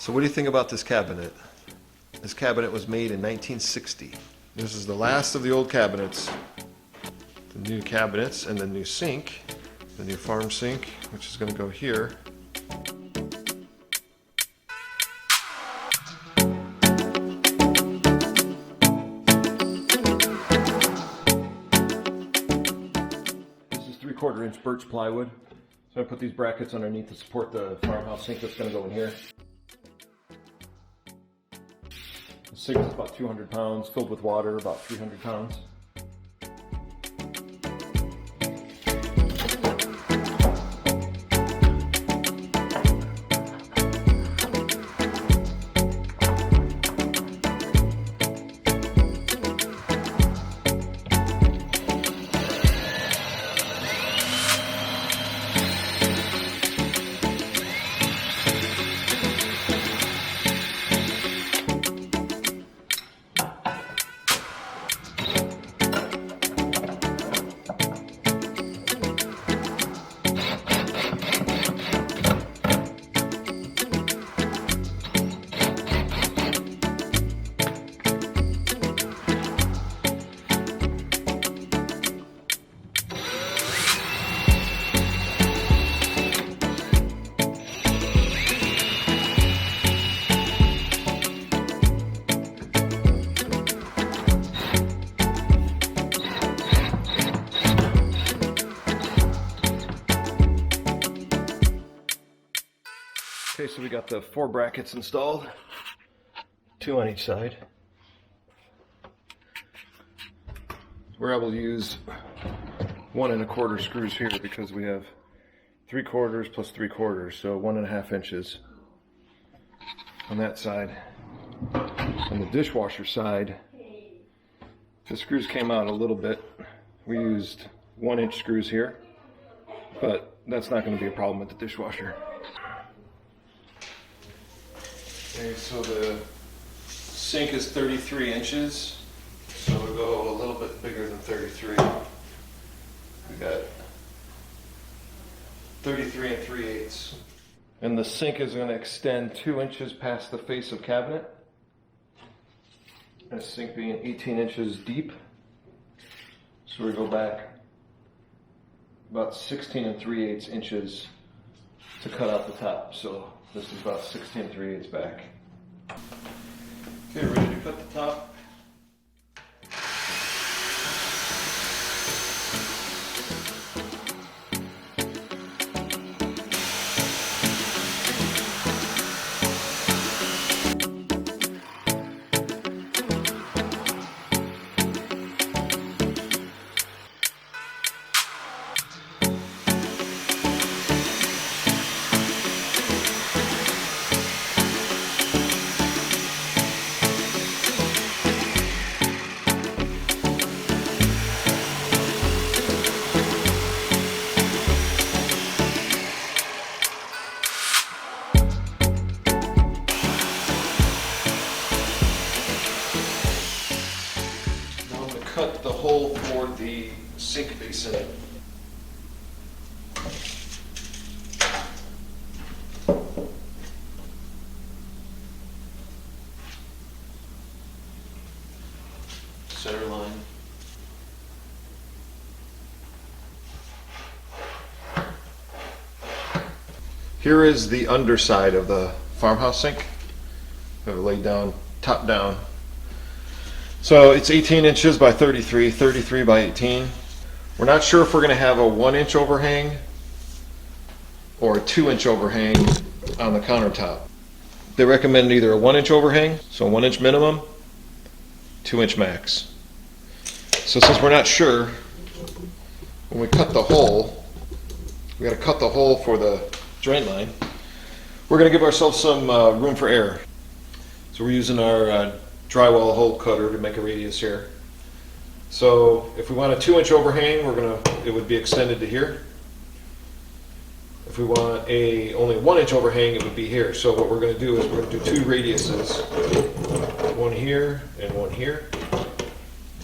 So what do you think about this cabinet? This cabinet was made in 1960. This is the last of the old cabinets. The new cabinets and the new sink, the new farm sink, which is going to go here. This is 3/4 inch birch plywood. So I put these brackets underneath to support the farmhouse sink that's going to go in here. The sink is about 200 pounds, filled with water, about 300 pounds. Okay, so we got the 4 brackets installed, 2 on each side. We're able to use 1 1/4 screws here because we have 3/4 plus 3/4, so 1.5 inches on that side. On the dishwasher side, the screws came out a little bit. We used 1-inch screws here, but that's not going to be a problem with the dishwasher. Okay, so the sink is 33 inches, so we'll go a little bit bigger than 33. We got 33 3/8. And the sink is going to extend 2 inches past the face of cabinet. And the sink being 18 inches deep. So we go back about 16 3/8 inches to cut out the top. So this is about 16 3/8 back. Okay, ready to cut the top. Cut the hole for the sink basin. Center line. Here is the underside of the farmhouse sink. I've laid down, top down. So it's 18 inches by 33, 33 by 18. We're not sure if we're going to have a 1-inch overhang or a 2-inch overhang on the countertop. They recommend either a 1-inch overhang, so 1-inch minimum, 2-inch max. So since we're not sure, when we cut the hole, we got to cut the hole for the drain line. We're going to give ourselves some room for error. So we're using our drywall hole cutter to make a radius here. So if we want a 2-inch overhang, it would be extended to here. If we want only a 1-inch overhang, it would be here. So what we're going to do is we're going to do 2 radiuses, one here and one here.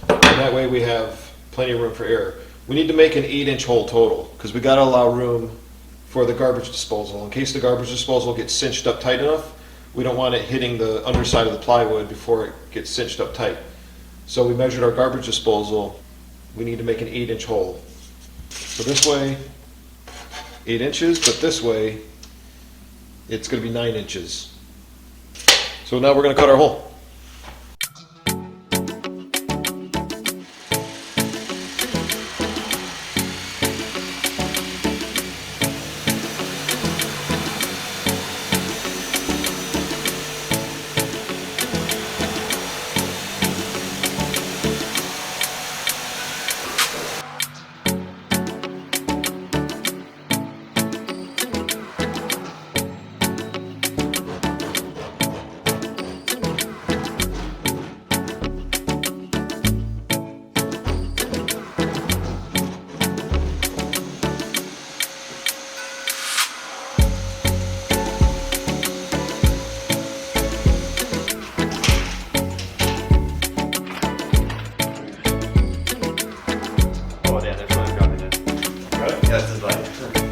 And that way we have plenty of room for error. We need to make an 8-inch hole total because we got to allow room for the garbage disposal. In case the garbage disposal gets cinched up tight enough, We don't want it hitting the underside of the plywood before it gets cinched up tight. So we measured our garbage disposal. We need to make an 8-inch hole. So this way, 8 inches, but this way, it's going to be 9 inches. So now we're going to cut our hole. Yeah, that's his life.